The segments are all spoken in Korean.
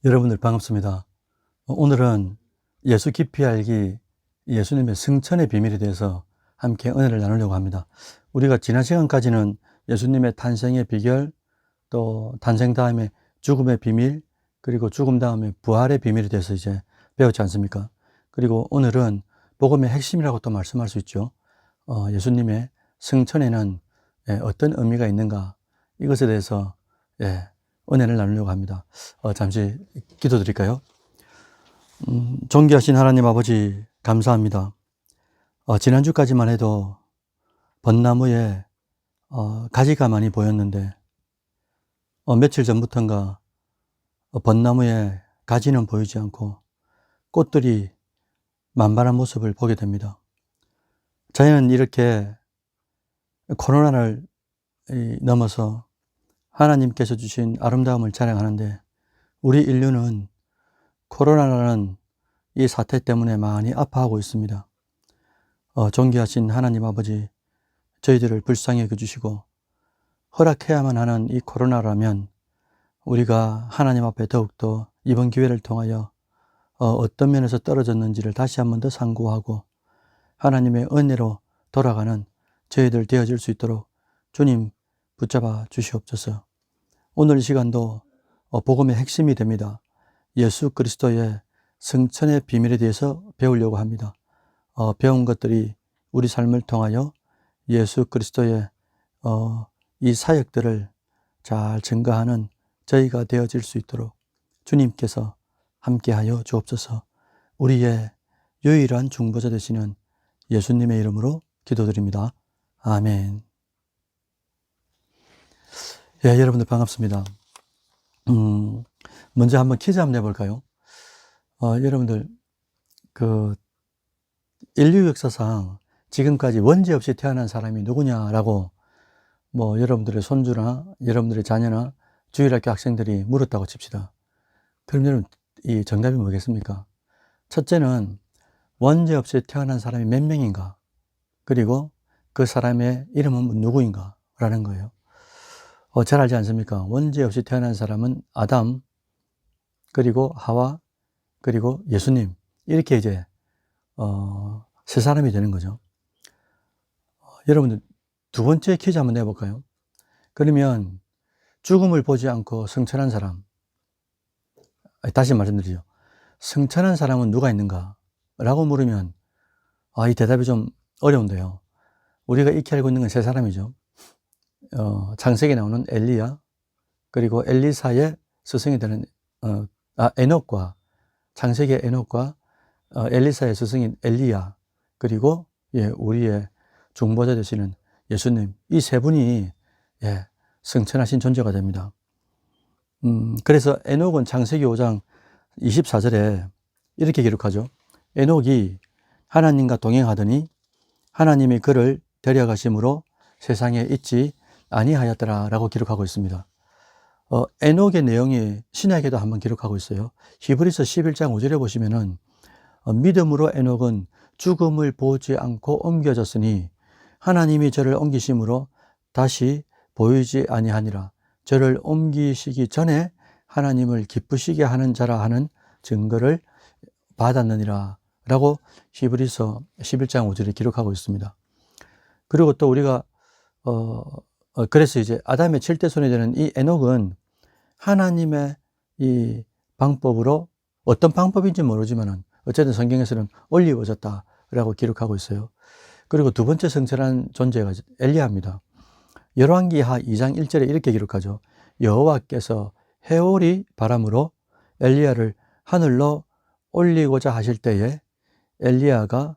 여러분들 반갑습니다. 오늘은 예수 깊이 알기, 예수님의 승천의 비밀에 대해서 함께 은혜를 나누려고 합니다. 우리가 지난 시간까지는 예수님의 탄생의 비결, 또 탄생 다음에 죽음의 비밀, 그리고 죽음 다음에 부활의 비밀에 대해서 이제 배웠지 않습니까? 그리고 오늘은 복음의 핵심이라고 또 말씀할 수 있죠. 예수님의 승천에는 어떤 의미가 있는가, 이것에 대해서 은혜를 나누려고 합니다. 잠시 기도드릴까요? 존귀하신 하나님 아버지 감사합니다. 지난주까지만 해도 벚나무에 가지가 많이 보였는데 며칠 전부터인가 벚나무에 가지는 보이지 않고 꽃들이 만발한 모습을 보게 됩니다. 자연은 이렇게 코로나를 넘어서 하나님께서 주신 아름다움을 자랑하는데 우리 인류는 코로나라는 이 사태 때문에 많이 아파하고 있습니다. 존귀하신 하나님 아버지, 저희들을 불쌍히 여겨주시고 허락해야만 하는 이 코로나라면 우리가 하나님 앞에 더욱더 이번 기회를 통하여 어떤 면에서 떨어졌는지를 다시 한 번 더 상고하고 하나님의 은혜로 돌아가는 저희들 되어질 수 있도록 주님 붙잡아 주시옵소서. 오늘 이 시간도 복음의 핵심이 됩니다. 예수 그리스도의 승천의 비밀에 대해서 배우려고 합니다. 배운 것들이 우리 삶을 통하여 예수 그리스도의 이 사역들을 잘 증거하는 저희가 되어질 수 있도록 주님께서 함께하여 주옵소서. 우리의 유일한 중보자 되시는 예수님의 이름으로 기도드립니다. 아멘. 여러분들 반갑습니다. 먼저 한번 퀴즈 한번 내볼까요? 여러분들 인류 역사상 지금까지 원죄 없이 태어난 사람이 누구냐라고 여러분들의 손주나 여러분들의 자녀나 주일학교 학생들이 물었다고 칩시다. 그럼 여러분 이 정답이 뭐겠습니까? 첫째는 원죄 없이 태어난 사람이 몇 명인가, 그리고 그 사람의 이름은 누구인가 라는 거예요. 잘 알지 않습니까? 원죄 없이 태어난 사람은 아담, 그리고 하와, 그리고 예수님, 이렇게 이제 세 사람이 되는 거죠. 여러분들 두 번째 퀴즈 한번 내볼까요? 그러면 죽음을 보지 않고 승천한 사람, 다시 말씀드리죠. 승천한 사람은 누가 있는가? 라고 물으면 이 대답이 좀 어려운데요. 우리가 익히 알고 있는 건 세 사람이죠. 창세기에 나오는 엘리야, 그리고 엘리사의 스승이 되는 에녹과, 창세기의 에녹과 엘리사의 스승인 엘리야, 그리고 우리의 중보자 되시는 예수님, 이 세 분이 승천하신 존재가 됩니다. 그래서 에녹은 창세기 5장 24절에 이렇게 기록하죠. 에녹이 하나님과 동행하더니 하나님이 그를 데려가심으로 세상에 있지 아니하였더라 라고 기록하고 있습니다. 에녹의 내용이 신약에도 한번 기록하고 있어요. 히브리서 11장 5절에 보시면은 믿음으로 에녹은 죽음을 보지 않고 옮겨졌으니 하나님이 저를 옮기심으로 다시 보이지 아니하니라. 저를 옮기시기 전에 하나님을 기쁘시게 하는 자라 하는 증거를 받았느니라 라고 히브리서 11장 5절에 기록하고 있습니다. 그리고 또 우리가 그래서 이제 아담의 7대 손이 되는 이 에녹은 하나님의 이 방법으로, 어떤 방법인지 모르지만 어쨌든 성경에서는 올리워졌다라고 기록하고 있어요. 그리고 두 번째 승천한 존재가 엘리야입니다. 열왕기하 2장 1절에 이렇게 기록하죠. 여호와께서 해오리 바람으로 엘리야를 하늘로 올리고자 하실 때에 엘리야가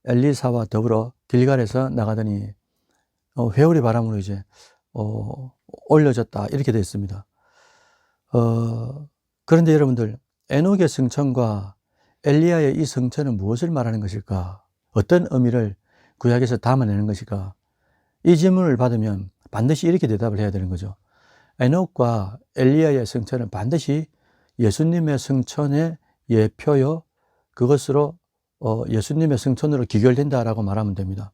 엘리사와 더불어 길갈에서 나가더니 회오리 바람으로 이제 올려졌다, 이렇게 되어 있습니다. 그런데 여러분들, 에녹의 승천과 엘리야의 이 승천은 무엇을 말하는 것일까? 어떤 의미를 구약에서 담아내는 것일까? 이 질문을 받으면 반드시 이렇게 대답을 해야 되는 거죠. 에녹과 엘리야의 승천은 반드시 예수님의 승천의 예표요, 그것으로 예수님의 승천으로 귀결된다라고 말하면 됩니다.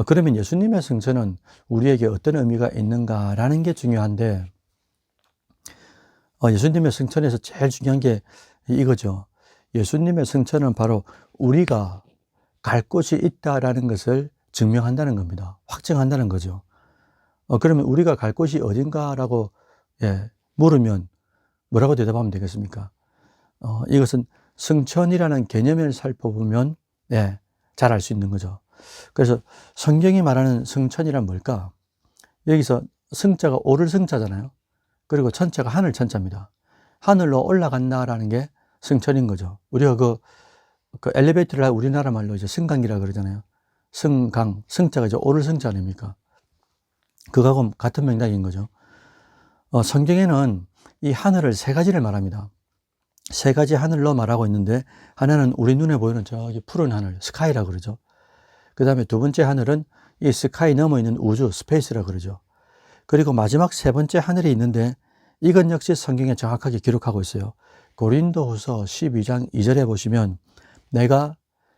그러면 예수님의 승천은 우리에게 어떤 의미가 있는가라는 게 중요한데, 예수님의 승천에서 제일 중요한 게 이거죠. 예수님의 승천은 바로 우리가 갈 곳이 있다라는 것을 증명한다는 겁니다. 확증한다는 거죠. 그러면 우리가 갈 곳이 어딘가라고 물으면 뭐라고 대답하면 되겠습니까? 이것은 승천이라는 개념을 살펴보면 잘 알 수 있는 거죠. 그래서 성경이 말하는 승천이란 뭘까? 여기서 승자가 오를 승자잖아요. 그리고 천자가 하늘 천자입니다. 하늘로 올라간다라는 게 승천인 거죠. 우리가 그 엘리베이터를 우리나라 말로 이제 승강기라 그러잖아요. 승강, 승자가 이제 오를 승자 아닙니까? 그거하고 같은 맥락인 거죠. 성경에는 이 하늘을 세 가지를 말합니다. 세 가지 하늘로 말하고 있는데, 하나는 우리 눈에 보이는 저기 푸른 하늘, 스카이라고 그러죠. 그 다음에 두 번째 하늘은 이 스카이 넘어 있는 우주, 스페이스라고 그러죠. 그리고 마지막 세 번째 하늘이 있는데, 이건 역시 성경에 정확하게 기록하고 있어요. 고린도후서 12장 2절에 보시면, 내가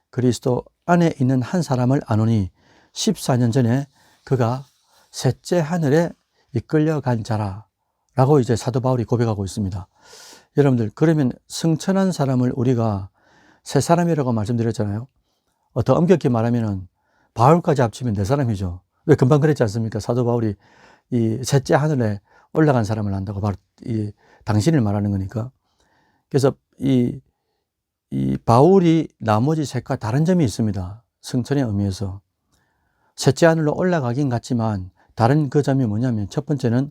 그리스도 안에 있는 한 사람을 아노니 14년 전에 그가 셋째 하늘에 이끌려간 자라 라고 이제 사도 바울이 고백하고 있습니다. 여러분들, 그러면 승천한 사람을 우리가 세 사람이라고 말씀드렸잖아요. 더 엄격히 말하면은 바울까지 합치면 네 사람이죠. 왜 금방 그랬지 않습니까? 사도 바울이 이 셋째 하늘에 올라간 사람을 한다고 바로 이 당신을 말하는 거니까. 그래서 이 바울이 나머지 셋과 다른 점이 있습니다. 승천의 의미에서. 셋째 하늘로 올라가긴 같지만 다른 그 점이 뭐냐면, 첫 번째는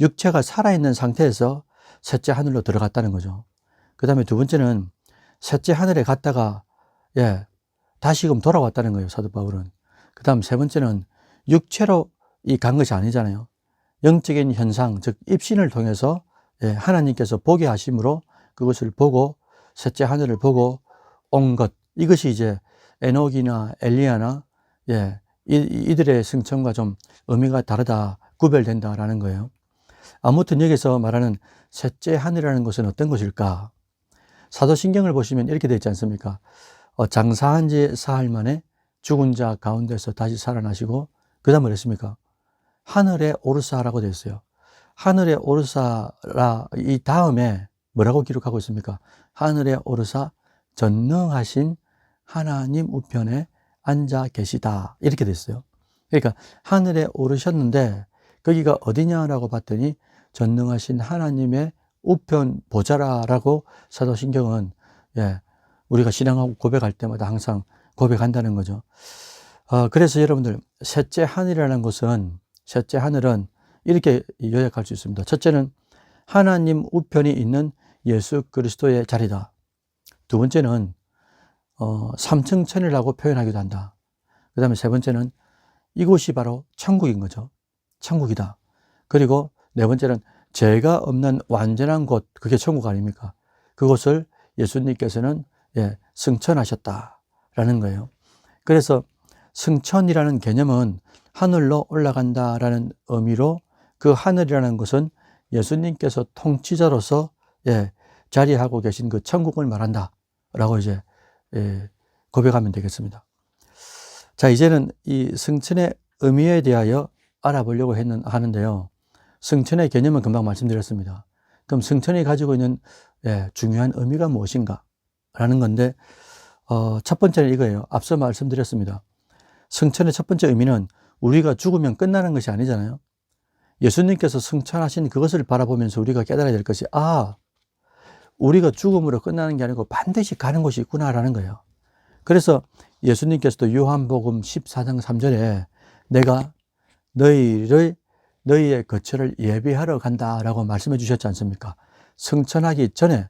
육체가 살아있는 상태에서 셋째 하늘로 들어갔다는 거죠. 그 다음에 두 번째는 셋째 하늘에 갔다가 다시금 돌아왔다는 거예요, 사도 바울은. 그 다음 세 번째는 육체로 간 것이 아니잖아요. 영적인 현상, 즉 입신을 통해서 하나님께서 보게 하심으로 그것을 보고 셋째 하늘을 보고 온 것, 이것이 이제 에녹이나 엘리야나 이들의 승천과 좀 의미가 다르다, 구별된다라는 거예요. 아무튼 여기서 말하는 셋째 하늘이라는 것은 어떤 것일까? 사도신경을 보시면 이렇게 되어 있지 않습니까? 장사한 지 사흘 만에 죽은 자 가운데서 다시 살아나시고, 그 다음에 뭐랬습니까? 하늘에 오르사라고 되어 있어요. 하늘에 오르사라, 이 다음에 뭐라고 기록하고 있습니까? 하늘에 오르사 전능하신 하나님 우편에 앉아 계시다, 이렇게 되어 있어요. 그러니까 하늘에 오르셨는데 거기가 어디냐라고 봤더니 전능하신 하나님의 우편 보좌라라고 사도신경은 우리가 신앙하고 고백할 때마다 항상 고백한다는 거죠. 그래서 여러분들, 셋째 하늘이라는 것은, 셋째 하늘은 이렇게 요약할 수 있습니다. 첫째는 하나님 우편이 있는 예수 그리스도의 자리다. 두 번째는 삼층천이라고 표현하기도 한다. 그 다음에 세 번째는 이곳이 바로 천국인 거죠. 천국이다. 그리고 네 번째는 죄가 없는 완전한 곳, 그게 천국 아닙니까? 그곳을 예수님께서는 승천하셨다라는 거예요. 그래서 승천이라는 개념은 하늘로 올라간다라는 의미로, 그 하늘이라는 것은 예수님께서 통치자로서 자리하고 계신 그 천국을 말한다라고 이제 고백하면 되겠습니다. 자, 이제는 이 승천의 의미에 대하여 알아보려고 하는데요. 승천의 개념은 금방 말씀드렸습니다. 그럼 승천이 가지고 있는 중요한 의미가 무엇인가 라는 건데, 첫 번째는 이거예요. 앞서 말씀드렸습니다. 승천의 첫 번째 의미는 우리가 죽으면 끝나는 것이 아니잖아요. 예수님께서 승천하신 그것을 바라보면서 우리가 깨달아야 될 것이, 우리가 죽음으로 끝나는 게 아니고 반드시 가는 곳이 있구나라는 거예요. 그래서 예수님께서도 요한복음 14장 3절에 내가 너희의 거처를 예비하러 간다라고 말씀해 주셨지 않습니까? 승천하기 전에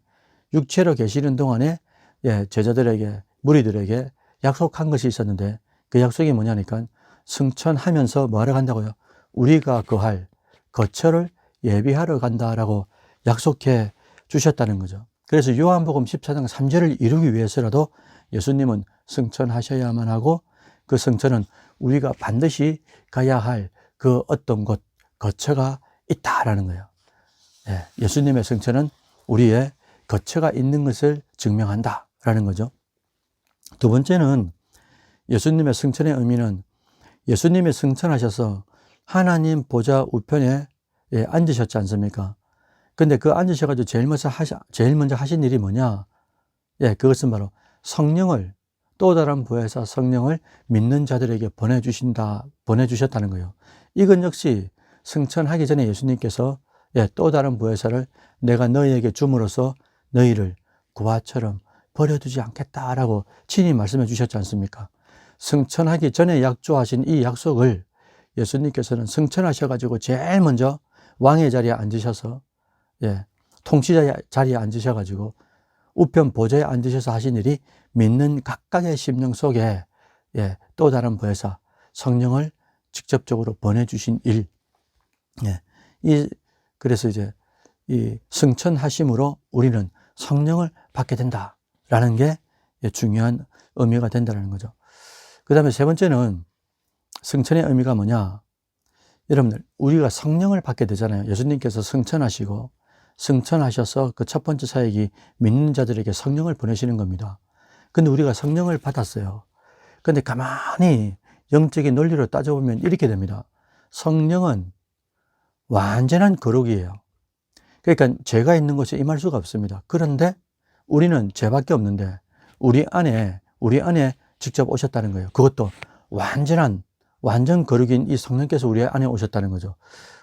육체로 계시는 동안에 제자들에게, 무리들에게 약속한 것이 있었는데, 그 약속이 뭐냐니까 승천하면서 뭐 하러 간다고요? 우리가 거할 거처를 예비하러 간다라고 약속해 주셨다는 거죠. 그래서 요한복음 14장 3절을 이루기 위해서라도 예수님은 승천하셔야만 하고, 그 승천은 우리가 반드시 가야 할 그 어떤 곳, 거처가 있다라는 거예요. 예수님의 승천은 우리의 거처가 있는 것을 증명한다라는 거죠. 두 번째는 예수님의 승천의 의미는, 예수님이 승천하셔서 하나님 보좌 우편에 앉으셨지 않습니까? 근데 그 앉으셔가지고 제일 먼저 하신 일이 뭐냐? 예, 그것은 바로 성령을, 또 다른 부에서 성령을 믿는 자들에게 보내주셨다는 거예요. 이건 역시 승천하기 전에 예수님께서 예, 또 다른 부에서를 내가 너희에게 줌으로써 너희를 구하처럼 버려두지 않겠다라고 친히 말씀해 주셨지 않습니까? 승천하기 전에 약조하신 이 약속을 예수님께서는 승천하셔가지고 제일 먼저 왕의 자리에 앉으셔서 예, 통치자의 자리에 앉으셔가지고 우편 보좌에 앉으셔서 하신 일이 믿는 각각의 심령 속에 예, 또 다른 부에서 성령을 직접적으로 보내주신 일. 예, 그래서 이제 이 승천하심으로 우리는 성령을 받게 된다라는 게 중요한 의미가 된다는 거죠. 그 다음에 세 번째는 승천의 의미가 뭐냐? 여러분들, 우리가 성령을 받게 되잖아요. 예수님께서 승천하셔서 그 첫 번째 사역이 믿는 자들에게 성령을 보내시는 겁니다. 근데 우리가 성령을 받았어요. 근데 가만히 영적인 논리로 따져보면 이렇게 됩니다. 성령은 완전한 거룩이에요. 그러니까 죄가 있는 곳에 임할 수가 없습니다. 그런데 우리는 죄밖에 없는데 우리 안에 직접 오셨다는 거예요. 그것도 완전 거룩인 이 성령께서 우리 안에 오셨다는 거죠.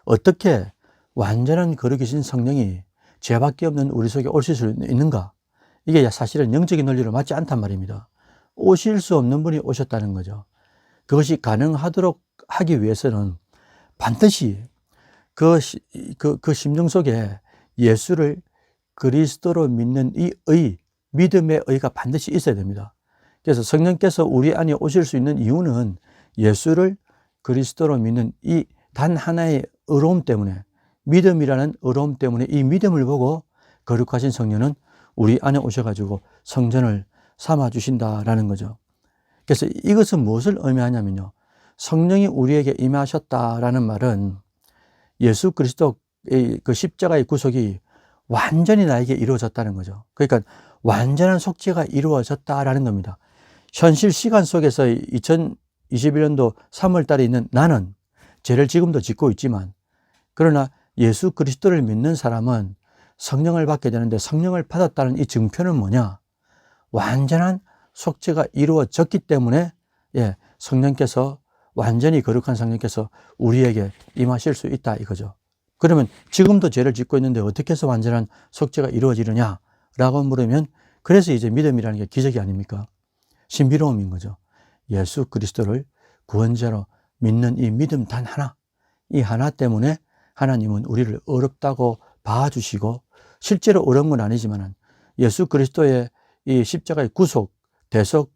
어떻게 완전한 거룩이신 성령이 죄밖에 없는 우리 속에 오실 수 있는가? 이게 사실은 영적인 논리로 맞지 않단 말입니다. 오실 수 없는 분이 오셨다는 거죠. 그것이 가능하도록 하기 위해서는 반드시 그 심령 속에 예수를 그리스도로 믿는 이 믿음의 의가 반드시 있어야 됩니다. 그래서 성령께서 우리 안에 오실 수 있는 이유는 예수를 그리스도로 믿는 이 단 하나의 의로움 때문에, 믿음이라는 의로움 때문에 이 믿음을 보고 거룩하신 성령은 우리 안에 오셔가지고 성전을 삼아주신다라는 거죠. 그래서 이것은 무엇을 의미하냐면요. 성령이 우리에게 임하셨다라는 말은 예수 그리스도의 그 십자가의 구속이 완전히 나에게 이루어졌다는 거죠. 그러니까 완전한 속죄가 이루어졌다라는 겁니다. 현실 시간 속에서 2021년도 3월 달에 있는 나는 죄를 지금도 짓고 있지만, 그러나 예수 그리스도를 믿는 사람은 성령을 받게 되는데, 성령을 받았다는 이 증표는 뭐냐? 완전한 속죄가 이루어졌기 때문에 성령께서, 완전히 거룩한 성령께서 우리에게 임하실 수 있다 이거죠. 그러면 지금도 죄를 짓고 있는데 어떻게 해서 완전한 속죄가 이루어지느냐 라고 물으면, 그래서 이제 믿음이라는 게 기적이 아닙니까? 신비로움인 거죠. 예수 그리스도를 구원자로 믿는 이 믿음 단 하나, 이 하나 때문에 하나님은 우리를 어렵다고 봐주시고, 실제로 어려운 건 아니지만 예수 그리스도의 이 십자가의 구속, 대속,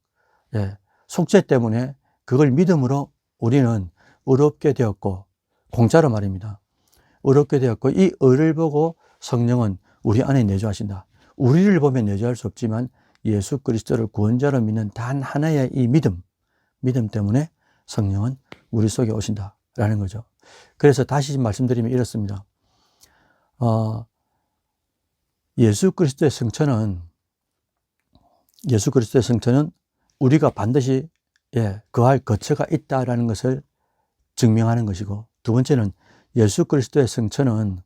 속죄 때문에 그걸 믿음으로 우리는 의롭게 되었고, 공짜로 말입니다. 의롭게 되었고, 이 의를 보고 성령은 우리 안에 내주하신다. 우리를 보면 내주할 수 없지만 예수 그리스도를 구원자로 믿는 단 하나의 이 믿음 때문에 성령은 우리 속에 오신다라는 거죠. 그래서 다시 말씀드리면 이렇습니다. 예수 그리스도의 승천은 우리가 반드시 거할 거처가 있다라는 것을 증명하는 것이고, 두 번째는 예수 그리스도의 승천은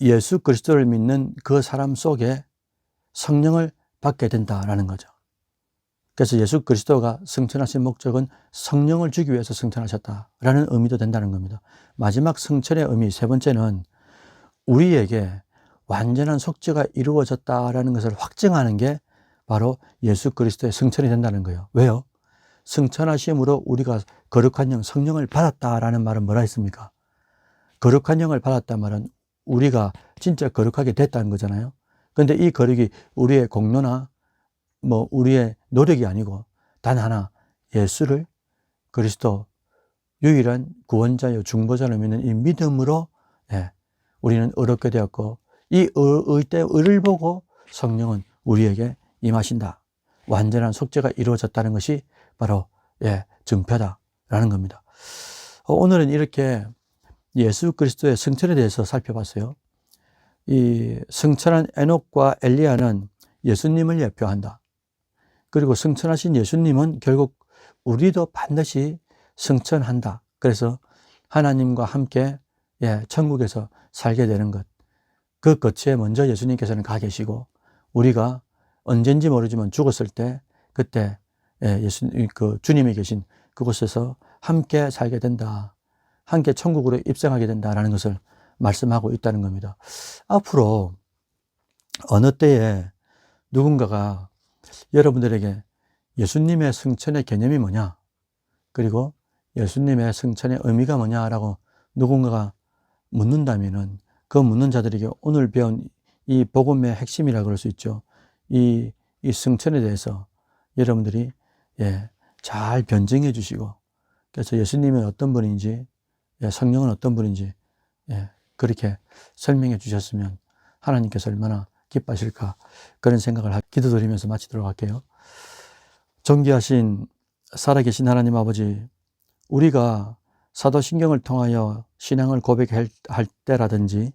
예수 그리스도를 믿는 그 사람 속에 성령을 받게 된다라는 거죠. 그래서 예수 그리스도가 승천하신 목적은 성령을 주기 위해서 승천하셨다라는 의미도 된다는 겁니다. 마지막 승천의 의미 세 번째는 우리에게 완전한 속죄가 이루어졌다라는 것을 확증하는 게 바로 예수 그리스도의 승천이 된다는 거예요. 왜요? 승천하심으로 우리가 거룩한 영, 성령을 받았다라는 말은 뭐라 했습니까? 거룩한 영을 받았단 말은 우리가 진짜 거룩하게 됐다는 거잖아요. 그런데 이 거룩이 우리의 공로나 우리의 노력이 아니고 단 하나, 예수를 그리스도 유일한 구원자요 중보자로 믿는 이 믿음으로 우리는 의롭게 되었고, 이 의를 보고 성령은 우리에게 임하신다. 완전한 속죄가 이루어졌다는 것이 바로 증표다라는 겁니다. 오늘은 이렇게 예수 그리스도의 승천에 대해서 살펴봤어요. 이 승천한 에녹과 엘리야는 예수님을 예표한다. 그리고 승천하신 예수님은 결국 우리도 반드시 승천한다. 그래서 하나님과 함께 천국에서 살게 되는 것. 그 끝에 먼저 예수님께서는 가 계시고 우리가 언젠지 모르지만 죽었을 때 그때 주님이 계신 그곳에서 함께 살게 된다. 함께 천국으로 입성하게 된다라는 것을 말씀하고 있다는 겁니다. 앞으로 어느 때에 누군가가 여러분들에게 예수님의 승천의 개념이 뭐냐, 그리고 예수님의 승천의 의미가 뭐냐라고 누군가가 묻는다면은 그 묻는 자들에게 오늘 배운 이 복음의 핵심이라 그럴 수 있죠. 이 승천에 대해서 여러분들이 잘 변증해 주시고, 그래서 예수님은 어떤 분인지, 성령은 어떤 분인지 그렇게 설명해 주셨으면 하나님께서 얼마나 기뻐하실까, 그런 생각을 기도드리면서 마치도록 할게요. 존귀하신 살아계신 하나님 아버지, 우리가 사도신경을 통하여 신앙을 고백할 때라든지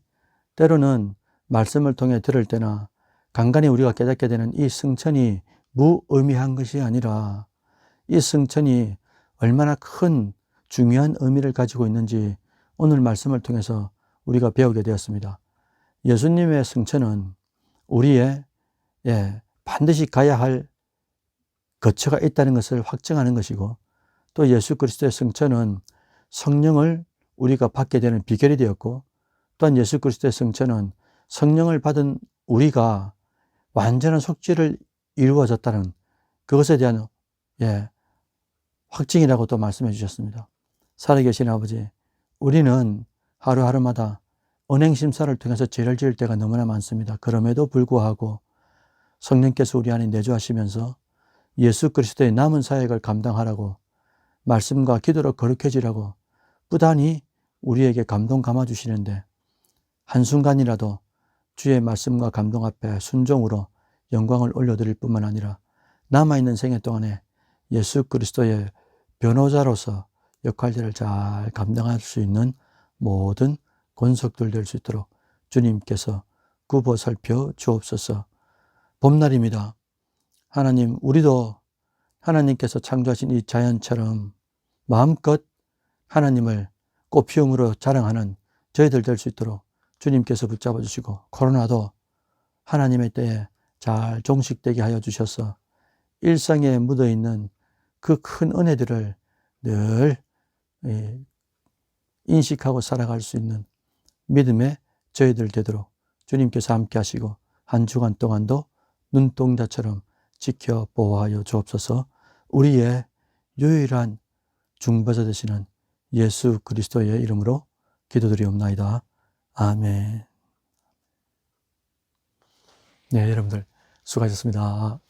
때로는 말씀을 통해 들을 때나 간간히 우리가 깨닫게 되는 이 승천이 무의미한 것이 아니라 이 승천이 얼마나 큰 중요한 의미를 가지고 있는지 오늘 말씀을 통해서 우리가 배우게 되었습니다. 예수님의 승천은 우리의 반드시 가야 할 거처가 있다는 것을 확증하는 것이고, 또 예수 그리스도의 승천은 성령을 우리가 받게 되는 비결이 되었고, 또한 예수 그리스도의 승천은 성령을 받은 우리가 완전한 속죄를 이루어졌다는 그것에 대한 확증이라고 또 말씀해 주셨습니다. 살아계신 아버지, 우리는 하루하루마다 언행심사를 통해서 죄를 지을 때가 너무나 많습니다. 그럼에도 불구하고 성령께서 우리 안에 내주하시면서 예수 그리스도의 남은 사역을 감당하라고, 말씀과 기도로 거룩해지라고 부단히 우리에게 감동 감아주시는데, 한순간이라도 주의 말씀과 감동 앞에 순종으로 영광을 올려드릴 뿐만 아니라 남아있는 생애 동안에 예수 그리스도의 변호자로서 역할들을 잘 감당할 수 있는 모든 권속들 될 수 있도록 주님께서 굽어 살펴 주옵소서. 봄날입니다. 하나님, 우리도 하나님께서 창조하신 이 자연처럼 마음껏 하나님을 꽃피움으로 자랑하는 저희들 될 수 있도록 주님께서 붙잡아 주시고, 코로나도 하나님의 때에 잘 종식되게 하여 주셔서 일상에 묻어있는 그 큰 은혜들을 늘 인식하고 살아갈 수 있는 믿음의 저희들 되도록 주님께서 함께 하시고 한 주간 동안도 눈동자처럼 지켜 보호하여 주옵소서. 우리의 유일한 중보자 되시는 예수 그리스도의 이름으로 기도드리옵나이다. 아멘. 네, 여러분들 수고하셨습니다.